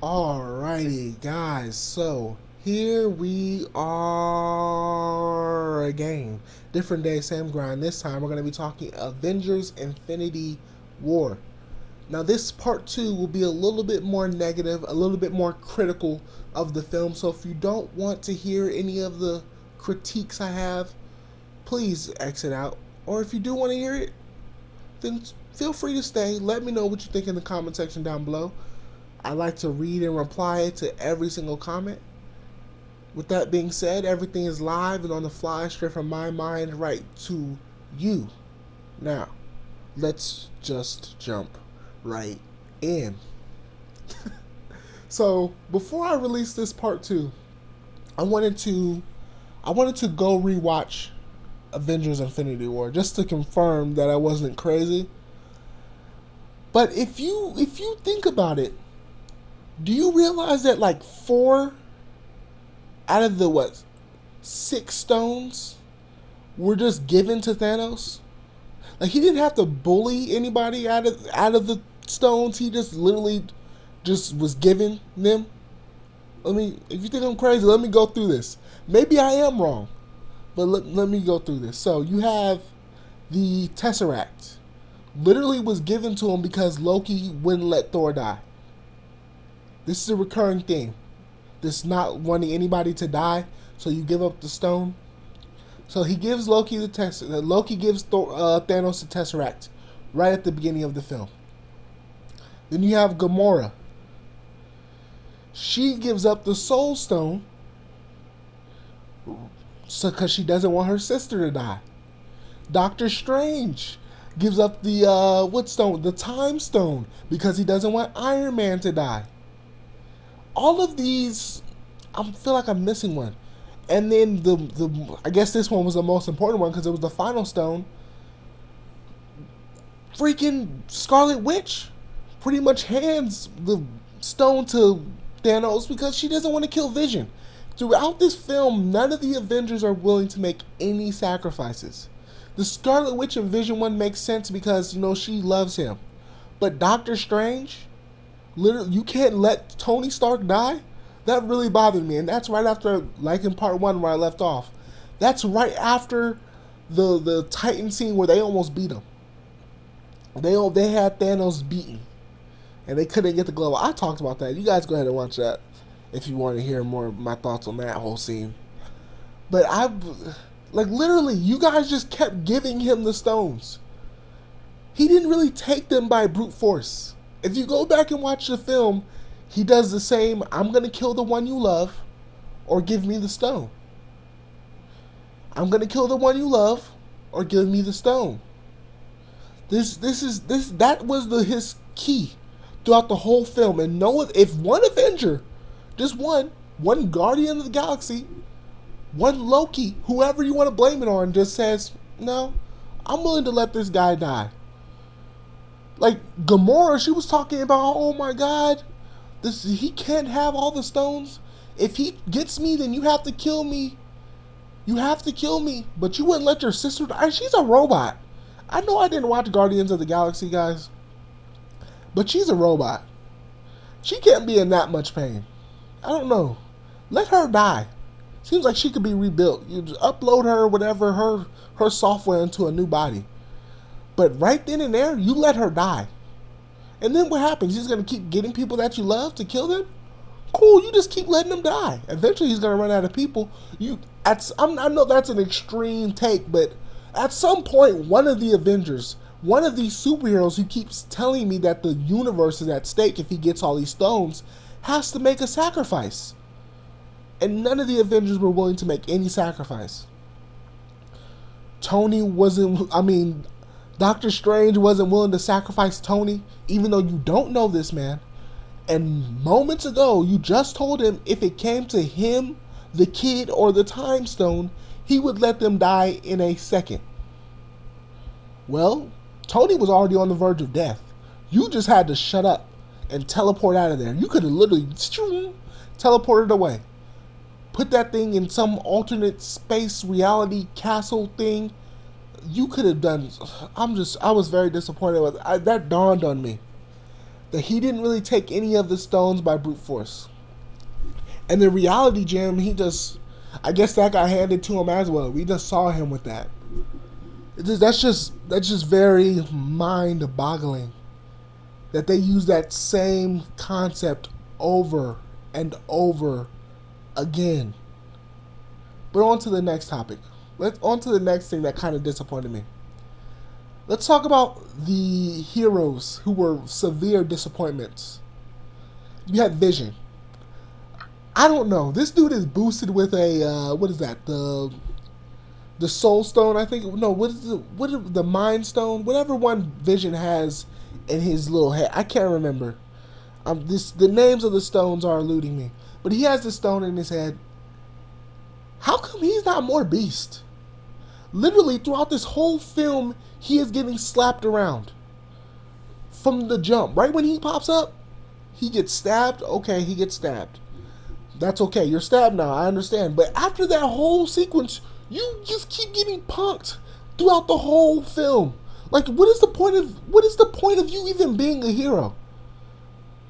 Alrighty, guys, so here we are again. Different day, same grind. This time we're going to be talking Avengers Infinity War. Now, this part two will be a little bit more negative, a little bit more critical of the film. So, if you don't want to hear any of the critiques I have, please exit out. Or if you do want to hear it, then feel free to stay. Let me know what you think in the comment section down below. I like to read and reply to every single comment. With that being said, everything is live and on the fly, straight from my mind right to you. Now, let's just jump right in. So, before I release this part two, I wanted to go rewatch Avengers Infinity War just to confirm that I wasn't crazy. But if you think about it, do you realize that like 4 out of the 6 stones were just given to Thanos? Like, he didn't have to bully anybody out of the stones. He just literally just was given them. If you think I'm crazy, let me go through this. Maybe I am wrong, but let me go through this. So you have the Tesseract. Literally was given to him because Loki wouldn't let Thor die. This is a recurring theme. This not wanting anybody to die, so you give up the stone. So he gives Loki the Tesseract. Loki gives Thanos the Tesseract right at the beginning of the film. Then you have Gamora. She gives up the Soul Stone because she doesn't want her sister to die. Doctor Strange gives up the what stone? The Time Stone, because he doesn't want Iron Man to die. All of these, I feel like I'm missing one. And then I guess this one was the most important one because it was the final stone. Freaking Scarlet Witch pretty much hands the stone to Thanos because she doesn't want to kill Vision. Throughout this film, none of the Avengers are willing to make any sacrifices. The Scarlet Witch and Vision one makes sense because, she loves him. But Doctor Strange, literally, you can't let Tony Stark die? That really bothered me. And that's right after, like in part 1 where I left off. That's right after the Titan scene where they almost beat him. They had Thanos beaten. And they couldn't get the glove. I talked about that. You guys go ahead and watch that if you want to hear more of my thoughts on that whole scene. But literally, you guys just kept giving him the stones. He didn't really take them by brute force. If you go back and watch the film, he does the same, I'm going to kill the one you love, or give me the stone. I'm going to kill the one you love, or give me the stone. That was his key throughout the whole film. And if one Avenger, just one Guardian of the Galaxy, one Loki, whoever you want to blame it on, just says, no, I'm willing to let this guy die. Like Gamora, she was talking about, oh my God, he can't have all the stones. If he gets me, then you have to kill me. You have to kill me. But you wouldn't let your sister die. She's a robot. I know I didn't watch Guardians of the Galaxy, guys, but she's a robot. She can't be in that much pain. I don't know. Let her die. Seems like she could be rebuilt. You just upload her, whatever, her software into a new body. But right then and there, you let her die. And then what happens? He's going to keep getting people that you love to kill them? Cool, you just keep letting them die. Eventually, he's going to run out of people. I know that's an extreme take, but at some point, one of the Avengers, one of these superheroes who keeps telling me that the universe is at stake if he gets all these stones, has to make a sacrifice. And none of the Avengers were willing to make any sacrifice. Doctor Strange wasn't willing to sacrifice Tony, even though you don't know this man. And moments ago, you just told him if it came to him, the kid, or the Time Stone, he would let them die in a second. Well, Tony was already on the verge of death. You just had to shut up and teleport out of there. You could have literally teleported away. Put that thing in some alternate space reality castle thing. You could have done. I was very disappointed with that. Dawned on me. that he didn't really take any of the stones by brute force. And the reality gem, I guess that got handed to him as well. We just saw him with that. That's just very mind-boggling that they use that same concept over and over again. But on to the next topic. On to the next thing that kind of disappointed me. Let's talk about the heroes who were severe disappointments. You had Vision. I don't know. This dude is boosted with a what is that? The Soul Stone, I think. No, what is the Mind Stone? Whatever one Vision has in his little head. I can't remember. The names of the stones are eluding me. But he has the stone in his head. How come he's not more beast? Literally throughout this whole film, he is getting slapped around. From the jump. Right when he pops up, he gets stabbed. Okay, he gets stabbed. That's okay. You're stabbed now. I understand. But after that whole sequence, you just keep getting punked throughout the whole film. Like, what is the point of you even being a hero?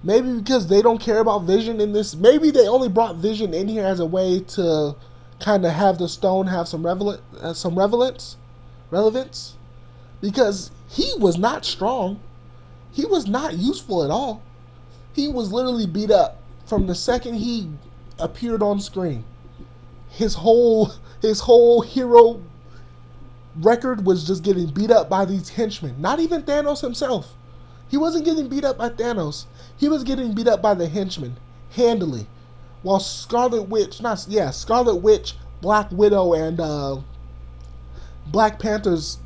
Maybe because they don't care about Vision in this. Maybe they only brought Vision in here as a way to kind of have the stone have some relevance. Because he was not strong. He was not useful at all. He was literally beat up from the second he appeared on screen. His whole hero record was just getting beat up by these henchmen. Not even Thanos himself. He wasn't getting beat up by Thanos. He was getting beat up by the henchmen handily. While Scarlet Witch, Black Widow, and Black Panther's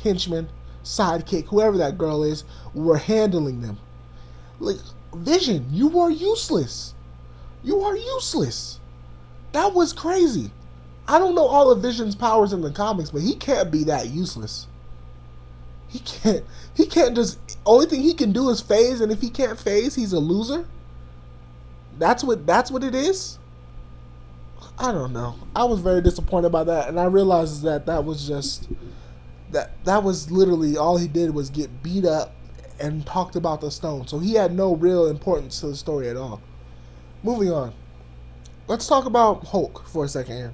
henchman, sidekick, whoever that girl is, were handling them. Like, Vision, you are useless. You are useless. That was crazy. I don't know all of Vision's powers in the comics, but he can't be that useless. He can't just, only thing he can do is phase, and if he can't phase, he's a loser. That's what it is. I don't know. I was very disappointed by that, and I realized that was just that was literally all he did was get beat up and talked about the stone. So he had no real importance to the story at all. Moving on. Let's talk about Hulk for a second here.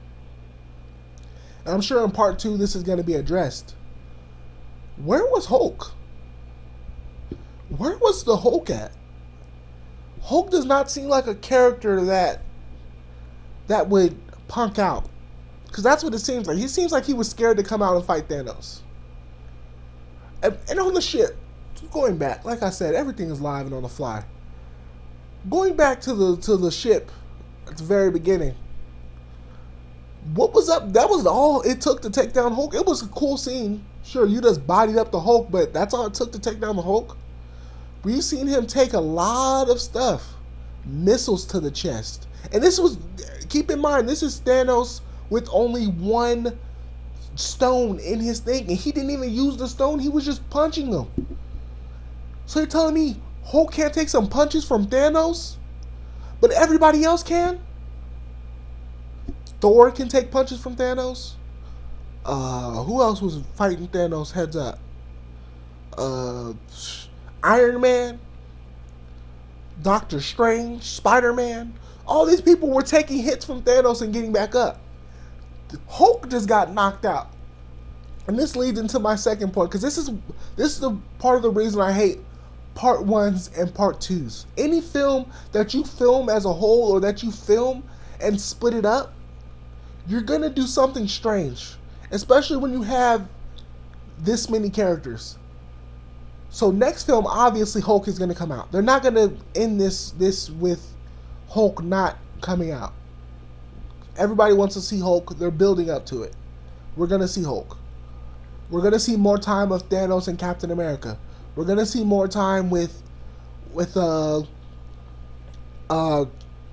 And I'm sure in part 2 this is going to be addressed. Where was Hulk? Where was the Hulk at? Hulk does not seem like a character that would punk out. Because that's what it seems like. He seems like he was scared to come out and fight Thanos. And on the ship, going back, like I said, everything is live and on the fly. Going back to the ship at the very beginning. What was up? That was all it took to take down Hulk. It was a cool scene. Sure, you just bodied up the Hulk, but that's all it took to take down the Hulk. We've seen him take a lot of stuff. Missiles to the chest. And this was, keep in mind, this is Thanos with only one stone in his thing. And he didn't even use the stone. He was just punching them. So you're telling me Hulk can't take some punches from Thanos? But everybody else can? Thor can take punches from Thanos? Who else was fighting Thanos heads up? Iron Man, Doctor Strange, Spider-Man. All these people were taking hits from Thanos and getting back up. Hulk just got knocked out. And this leads into my second point, because this is the part of the reason I hate part 1s and part 2s. Any film that you film as a whole, or that you film and split it up, you're going to do something strange. Especially when you have this many characters. So next film, obviously Hulk is going to come out. They're not going to end this with Hulk not coming out. Everybody wants to see Hulk. They're building up to it. We're going to see Hulk. We're going to see more time of Thanos and Captain America. We're going to see more time with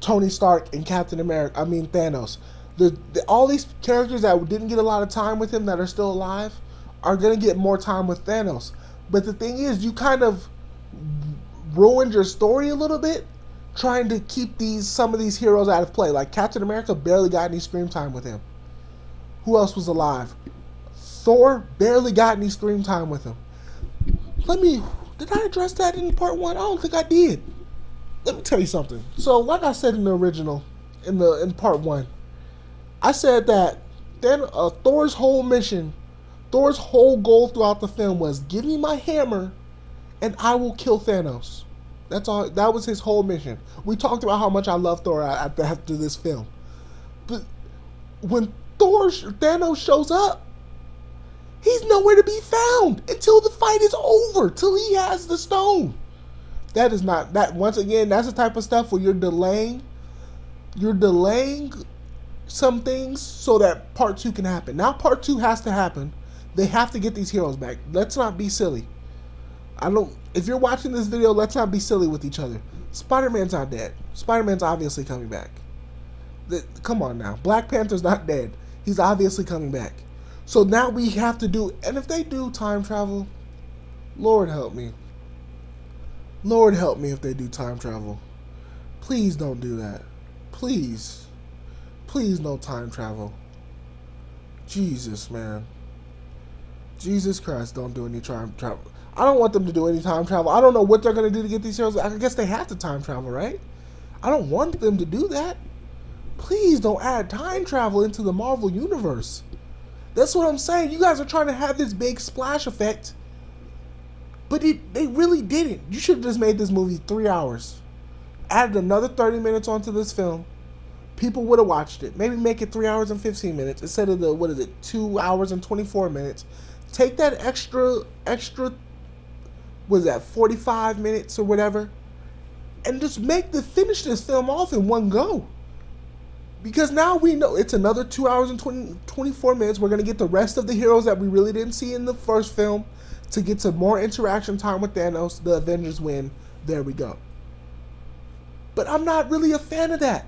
Tony Stark and Captain America. I mean Thanos. All these characters that didn't get a lot of time with him that are still alive are going to get more time with Thanos. But the thing is, you kind of ruined your story a little bit trying to keep some of these heroes out of play. Like Captain America barely got any screen time with him. Who else was alive? Thor barely got any screen time with him. Did I address that in part one? I don't think I did. Let me tell you something. So, like I said in the original, in part one, I said that then Thor's whole mission, Thor's whole goal throughout the film was give me my hammer, and I will kill Thanos. That's all. That was his whole mission. We talked about how much I love Thor after this film, but when Thanos shows up, he's nowhere to be found until the fight is over, till he has the stone. That is not that. Once again, that's the type of stuff where you're delaying some things so that part two can happen. Now part two has to happen. They have to get these heroes back. Let's not be silly. If you're watching this video, let's not be silly with each other. Spider-Man's not dead. Spider-Man's obviously coming back. Come on now. Black Panther's not dead. He's obviously coming back. So now we have to do, and if they do time travel, Lord help me. Lord help me if they do time travel. Please don't do that. Please. Please no time travel. Jesus, man. Jesus Christ, don't do any time travel. I don't want them to do any time travel. I don't know what they're going to do to get these heroes. I guess they have to time travel, right? I don't want them to do that. Please don't add time travel into the Marvel Universe. That's what I'm saying. You guys are trying to have this big splash effect, but they really didn't. You should have just made this movie 3 hours. Added another 30 minutes onto this film. People would have watched it. Maybe make it 3 hours and 15 minutes instead of the 2 hours and 24 minutes. Take that extra, was that 45 minutes or whatever, and just finish this film off in one go. Because now we know it's another 2 hours and 24 minutes. We're going to get the rest of the heroes that we really didn't see in the first film to get some more interaction time with Thanos. The Avengers win. There we go. But I'm not really a fan of that.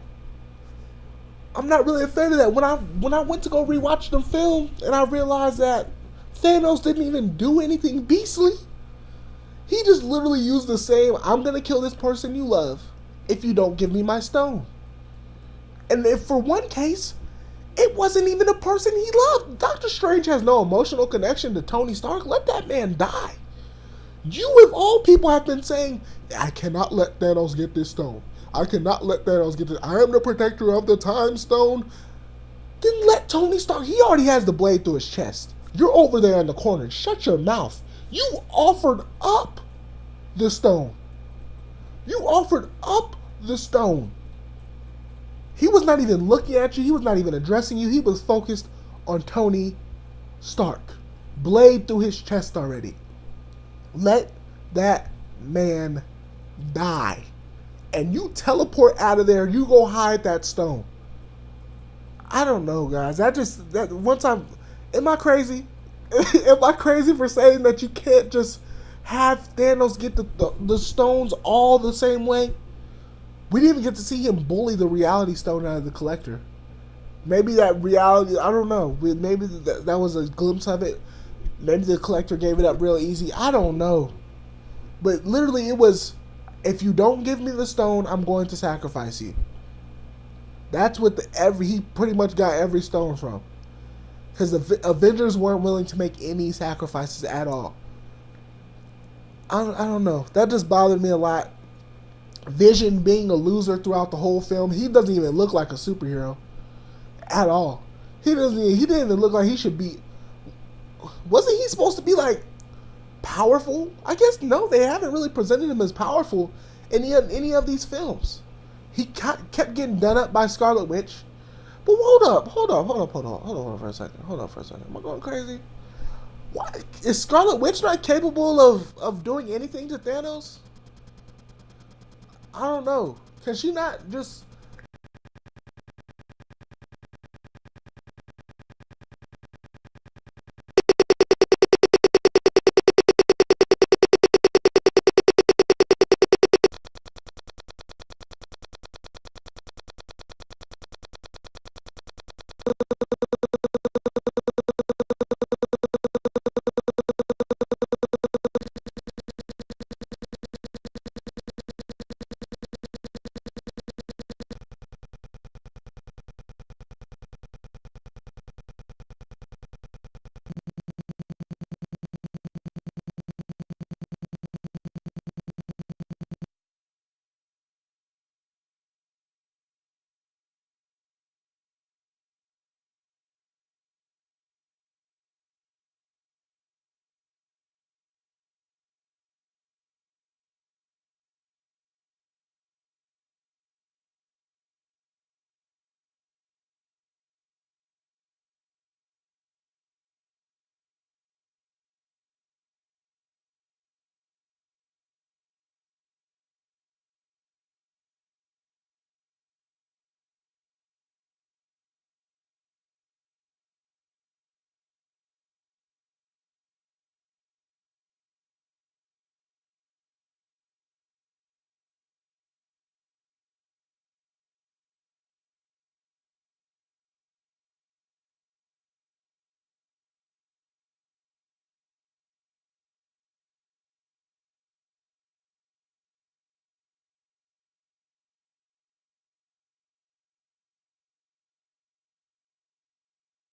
When I went to go rewatch the film and I realized that Thanos didn't even do anything beastly. He just literally used the same, I'm going to kill this person you love if you don't give me my stone. And if for one case, it wasn't even a person he loved. Doctor Strange has no emotional connection to Tony Stark. Let that man die. You, of all people, have been saying, I cannot let Thanos get this stone. I cannot let Thanos get this. I am the protector of the time stone. Then let Tony Stark. He already has the blade through his chest. You're over there in the corner. Shut your mouth. You offered up the stone. You offered up the stone. He was not even looking at you. He was not even addressing you. He was focused on Tony Stark. Blade through his chest already. Let that man die. And you teleport out of there. You go hide that stone. I don't know, guys. Am I crazy? Am I crazy for saying that you can't just have Thanos get the stones all the same way? We didn't even get to see him bully the reality stone out of the collector. Maybe that reality, I don't know. Maybe that was a glimpse of it. Maybe the collector gave it up real easy. I don't know. But literally it was, if you don't give me the stone, I'm going to sacrifice you. That's what he pretty much got every stone from. Because the Avengers weren't willing to make any sacrifices at all. I don't know. That just bothered me a lot. Vision being a loser throughout the whole film. He doesn't even look like a superhero at all. He didn't even look like he should be. Wasn't he supposed to be like powerful? I guess no. They haven't really presented him as powerful in any of these films. He kept getting done up by Scarlet Witch. But hold on for a second. Am I going crazy? What? Is Scarlet Witch not capable of doing anything to Thanos? I don't know. Can she not just